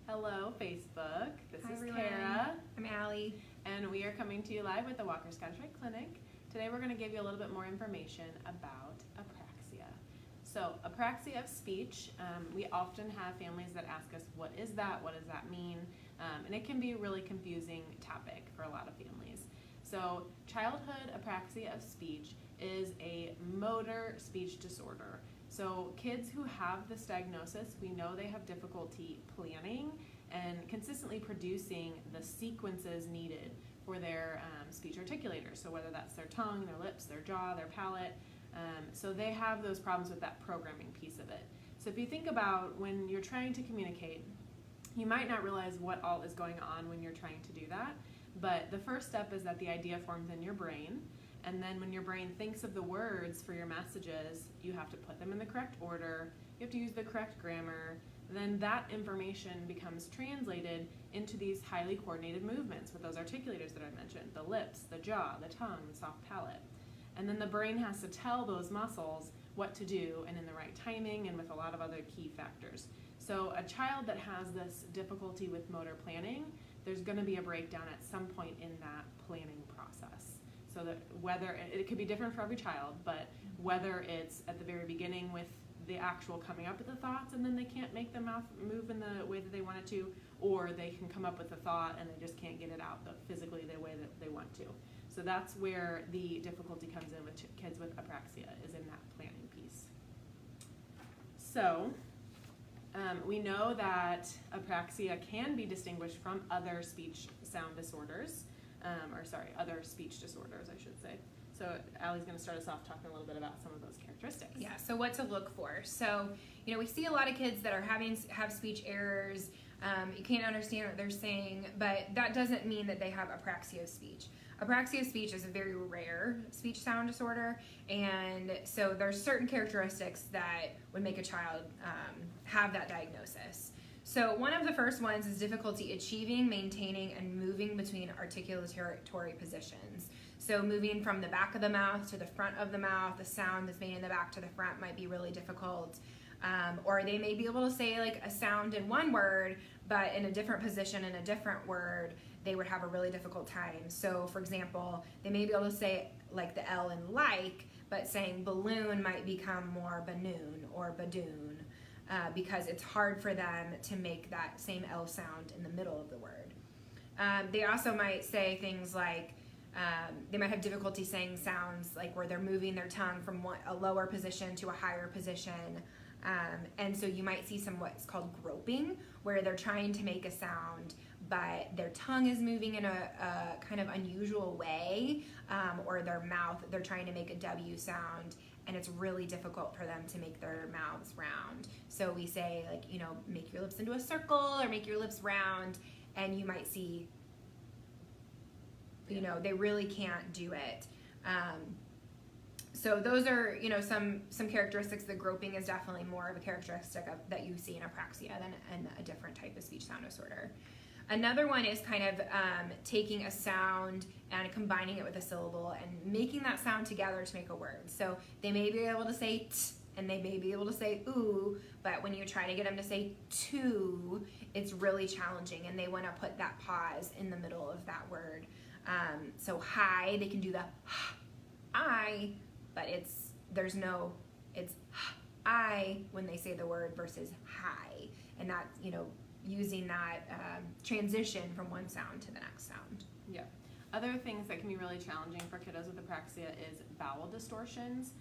Hello, Facebook. This Hi, is everyone. Kara, I'm Allie. and we are coming to you live with the Walker Scottish Rite Clinic. Today we're going to give you a little bit more information about apraxia. So, apraxia of speech, we often have families that ask us, what is that? What does that mean? And it can be a really confusing topic for a lot of families. So, childhood apraxia of speech is a motor speech disorder. So kids who have this diagnosis, we know they have difficulty planning and consistently producing the sequences needed for their speech articulators. So whether that's their tongue, their lips, their jaw, their palate. So they have those problems with that programming piece of it. So if you think about when you're trying to communicate, you might not realize what all is going on when you're trying to do that. But the first step is that the idea forms in your brain. And then when your brain thinks of the words for your messages, you have to put them in the correct order, you have to use the correct grammar, then that information becomes translated into these highly coordinated movements with those articulators that I mentioned, the lips, the jaw, the tongue, the soft palate. And then the brain has to tell those muscles what to do and in the right timing and with a lot of other key factors. So a child that has this difficulty with motor planning, there's going to be a breakdown at some point in that planning process. So that whether it could be different for every child, but whether it's at the very beginning with the actual coming up with the thoughts and then they can't make the mouth move in the way that they want it to, or they can come up with a thought and they just can't get it out physically the way that they want to. So that's where the difficulty comes in with kids with apraxia, is in that planning piece. So we know that apraxia can be distinguished from other speech sound disorders. Other speech disorders, I should say. So Allie's going to start us off talking a little bit about some of those characteristics. Yeah, so what to look for. So, we see a lot of kids that are have speech errors. You can't understand what they're saying, but that doesn't mean that they have apraxia of speech. Apraxia of speech is a very rare speech sound disorder, and so there's certain characteristics that would make a child have that diagnosis. So one of the first ones is difficulty achieving, maintaining, and moving between articulatory positions. So moving from the back of the mouth to the front of the mouth, the sound that's made in the back to the front might be really difficult. Or they may be able to say like a sound in one word, but in a different position in a different word, they would have a really difficult time. So for example, they may be able to say like the L in like, but saying balloon might become more banoon or badoon. Because it's hard for them to make that same L sound in the middle of the word. They also might say things like, they might have difficulty saying sounds like where they're moving their tongue from a lower position to a higher position. And so you might see what's called groping, where they're trying to make a sound, but their tongue is moving in a kind of unusual way, or their mouth, they're trying to make a W sound, and it's really difficult for them to make their mouths round. So we say like, make your lips into a circle or make your lips round, and you might see, they really can't do it. So those are, some characteristics. The groping is definitely more of a characteristic that you see in apraxia than in a different type of speech sound disorder. Another one is kind of taking a sound and combining it with a syllable and making that sound together to make a word. So they may be able to say t and they may be able to say ooh, but when you try to get them to say to, it's really challenging, and they want to put that pause in the middle of that word. So hi, they can do the I, but it's I when they say the word versus hi, and that's using that transition from one sound to the next sound. Yeah. Other things that can be really challenging for kiddos with apraxia is vowel distortions.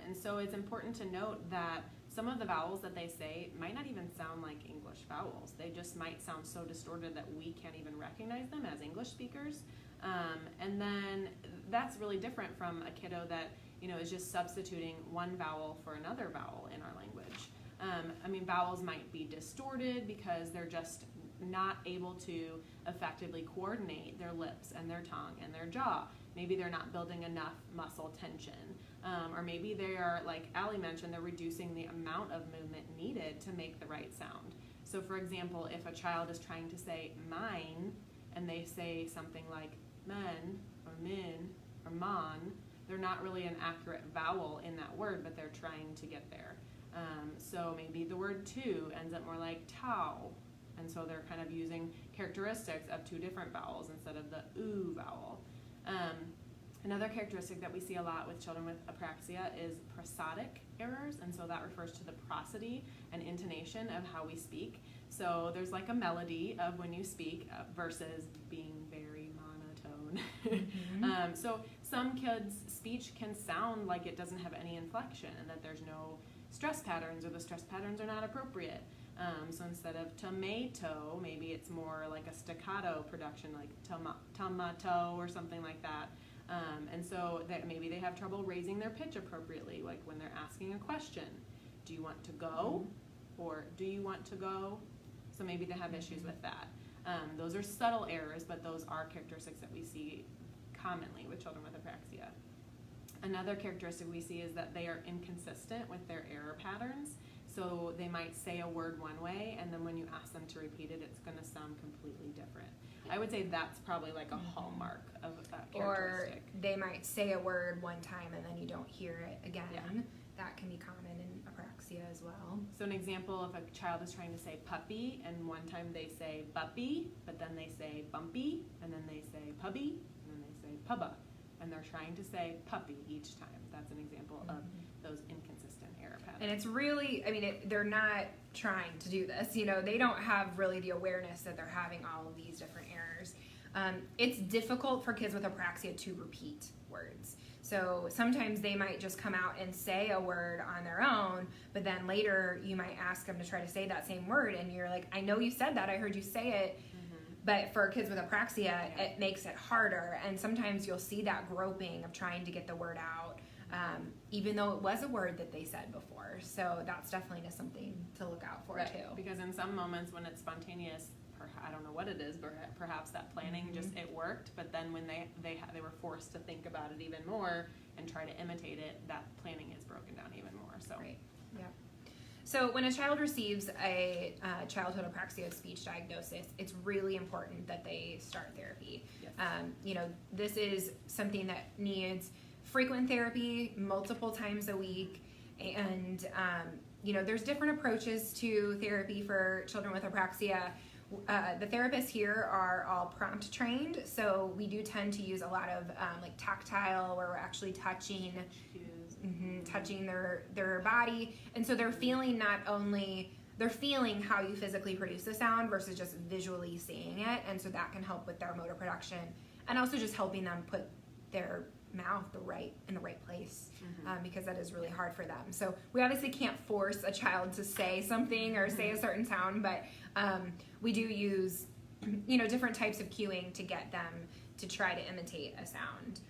And so it's important to note that some of the vowels that they say might not even sound like English vowels. They just might sound so distorted that we can't even recognize them as English speakers. And then that's really different from a kiddo that is just substituting one vowel for another vowel in our language. Vowels might be distorted because they're just not able to effectively coordinate their lips and their tongue and their jaw. Maybe they're not building enough muscle tension. Or maybe they are, like Allie mentioned, they're reducing the amount of movement needed to make the right sound. So for example, if a child is trying to say mine and they say something like men or min or mon, they're not really an accurate vowel in that word, but they're trying to get there. So maybe the word to ends up more like tau, And so they're kind of using characteristics of two different vowels instead of the oo vowel. Another characteristic that we see a lot with children with apraxia is prosodic errors, and so that refers to the prosody and intonation of how we speak. So there's like a melody of when you speak versus being very monotone. Mm-hmm. So some kids' speech can sound like it doesn't have any inflection and that there's no stress patterns, or the stress patterns are not appropriate. So instead of tomato, maybe it's more like a staccato production, like tomato or something like that. And so that maybe they have trouble raising their pitch appropriately, like when they're asking a question. Do you want to go? Or do you want to go? So maybe they have issues with that. Those are subtle errors, but those are characteristics that we see commonly with children with apraxia. Another characteristic we see is that they are inconsistent with their error patterns. So they might say a word one way, and then when you ask them to repeat it, it's going to sound completely different. I would say that's probably like a hallmark of a characteristic. Or they might say a word one time and then you don't hear it again. Yeah. That can be common in apraxia as well. So an example, if a child is trying to say puppy, and one time they say buppy, but then they say bumpy, and then they say pubby, and then they say pubba, and they're trying to say puppy each time. That's an example of those inconsistent error patterns. And it's really, I mean, they're not trying to do this. You know, they don't have really the awareness that they're having all of these different errors. It's difficult for kids with apraxia to repeat words. So sometimes they might just come out and say a word on their own, but then later you might ask them to try to say that same word, and you're like, I know you said that, I heard you say it. But for kids with apraxia, it makes it harder, and sometimes you'll see that groping of trying to get the word out, even though it was a word that they said before. So that's definitely just something to look out for too. Because in some moments when it's spontaneous, I don't know what it is, but perhaps that planning just it worked. But then when they were forced to think about it even more and try to imitate it, that planning is broken down even more. So right, yeah. So when a child receives a childhood apraxia speech diagnosis, it's really important that they start therapy. Yes. You know, this is something that needs frequent therapy, multiple times a week, and you know, there's different approaches to therapy for children with apraxia. The therapists here are all prompt trained, so we do tend to use a lot of like tactile, where we're actually touching their body, and so they're feeling they're feeling how you physically produce the sound versus just visually seeing it, and so that can help with their motor production, and also just helping them put their mouth in the right place, because that is really hard for them. So we obviously can't force a child to say something or say a certain sound, but we do use, you know, different types of cueing to get them to try to imitate a sound.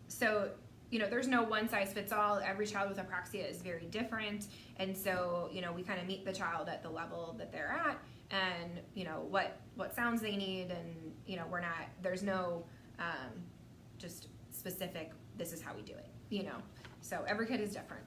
So, you know, there's no one size fits all. Every child with apraxia is very different, and so, you know, we kind of meet the child at the level that they're at, and, you know, what sounds they need, and, you know, there's no just specific, this is how we do it, you know. So every kid is different.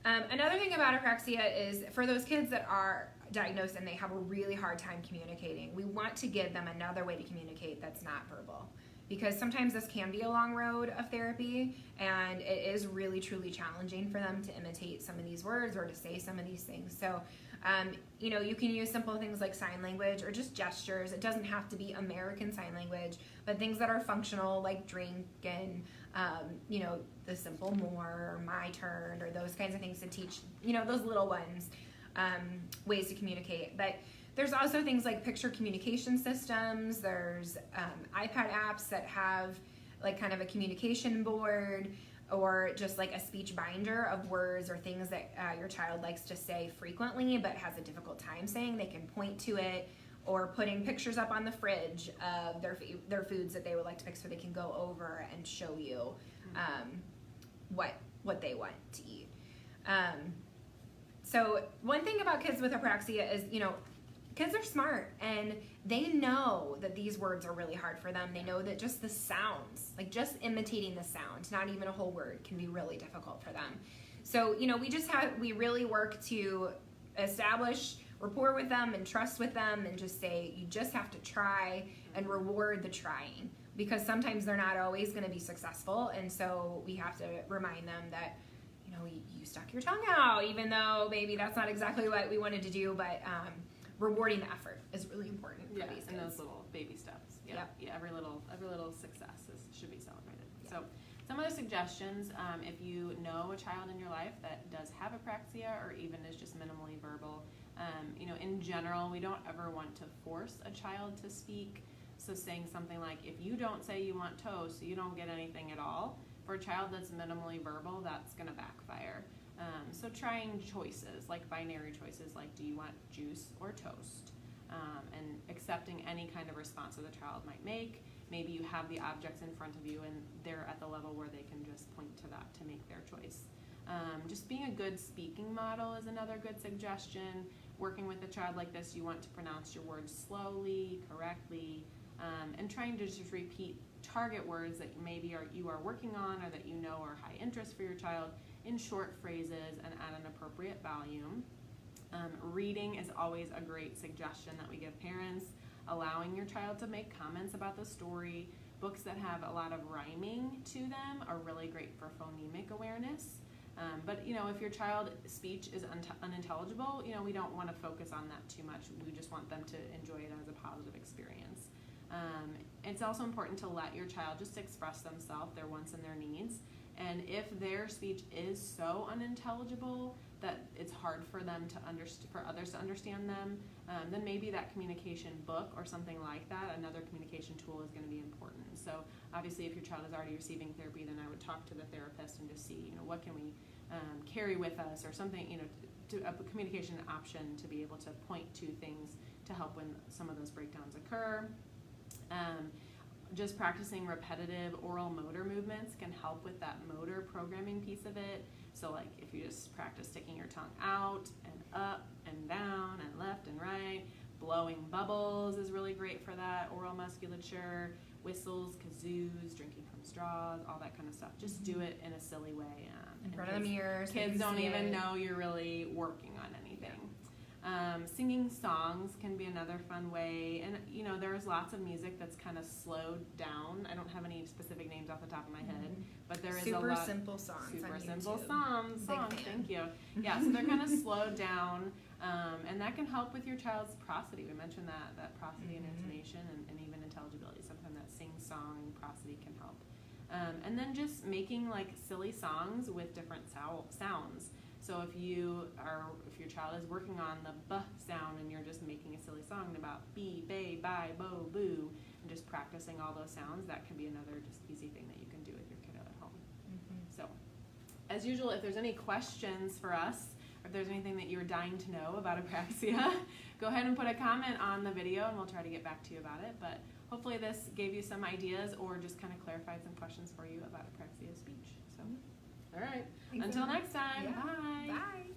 Another thing about apraxia is for those kids that are diagnosed and they have a really hard time communicating, we want to give them another way to communicate that's not verbal. Because sometimes this can be a long road of therapy, and it is really, truly challenging for them to imitate some of these words or to say some of these things. So, you know, you can use simple things like sign language or just gestures. It doesn't have to be American Sign Language, but things that are functional like drink and, you know, the simple more or my turn or those kinds of things to teach, you know, those little ones ways to communicate. But there's also things like picture communication systems. There's iPad apps that have like kind of a communication board, or just like a speech binder of words or things that your child likes to say frequently but has a difficult time saying. They can point to it, or putting pictures up on the fridge of their foods that they would like to pick, so they can go over and show you what they want to eat. So one thing about kids with apraxia is, you know, kids are smart, and they know that these words are really hard for them. They know that just the sounds, like just imitating the sound, not even a whole word, can be really difficult for them. So, you know, we really work to establish rapport with them and trust with them, and just say, you just have to try, and reward the trying, because sometimes they're not always going to be successful, and so we have to remind them that, you know, you stuck your tongue out, even though maybe that's not exactly what we wanted to do, but rewarding the effort is really important for Yeah, these and kids. those little baby steps. Yep. Yeah, every little success should be celebrated. Yep. So some other suggestions, if you know a child in your life that does have apraxia or even is just minimally verbal, in general, we don't ever want to force a child to speak. So saying something like, if you don't say you want toast, you don't get anything at all. For a child that's minimally verbal, that's going to backfire. So trying choices, like binary choices, like do you want juice or toast? And accepting any kind of response that the child might make. Maybe you have the objects in front of you and they're at the level where they can just point to that to make their choice. Just being a good speaking model is another good suggestion. Working with a child like this, you want to pronounce your words slowly, correctly, and trying to just repeat target words that maybe you are working on or that you know are high interest for your child in short phrases and at an appropriate volume. Reading is always a great suggestion that we give parents. Allowing your child to make comments about the story. Books that have a lot of rhyming to them are really great for phonemic awareness. But if your child's speech is unintelligible, we don't want to focus on that too much. We just want them to enjoy it as a positive experience. It's also important to let your child just express themselves, their wants and their needs. And if their speech is so unintelligible that it's hard for them for others to understand them, then maybe that communication book or something like that, another communication tool, is going to be important. So obviously, if your child is already receiving therapy, then I would talk to the therapist and just see, what can we carry with us, or something, to a communication option to be able to point to things to help when some of those breakdowns occur. Just practicing repetitive oral motor movements can help with that motor programming piece of it. So like if you just practice sticking your tongue out and up and down and left and right, blowing bubbles is really great for that oral musculature, whistles, kazoos, drinking from straws, all that kind of stuff. Just do it in a silly way. In front of the mirror. So kids don't even know you're really working on anything. Singing songs can be another fun way, and there's lots of music that's kind of slowed down. I don't have any specific names off the top of my head, but there is a lot. Simple songs. Super on simple YouTube. songs. Thank you. Yeah, so they're kind of slowed down, and that can help with your child's prosody. We mentioned that prosody and intonation and even intelligibility. Sometimes that sing-song prosody can help. And then just making like silly songs with different sounds. So if your child is working on the b sound and you're just making a silly song about bee, bay, bye, bo, boo, and just practicing all those sounds, that can be another just easy thing that you can do with your kiddo at home. So as usual, if there's any questions for us, or if there's anything that you're dying to know about apraxia, go ahead and put a comment on the video and we'll try to get back to you about it. But hopefully this gave you some ideas or just kind of clarified some questions for you about apraxia speech. So, all right. Thanks Until next time. Yeah. Bye. Bye.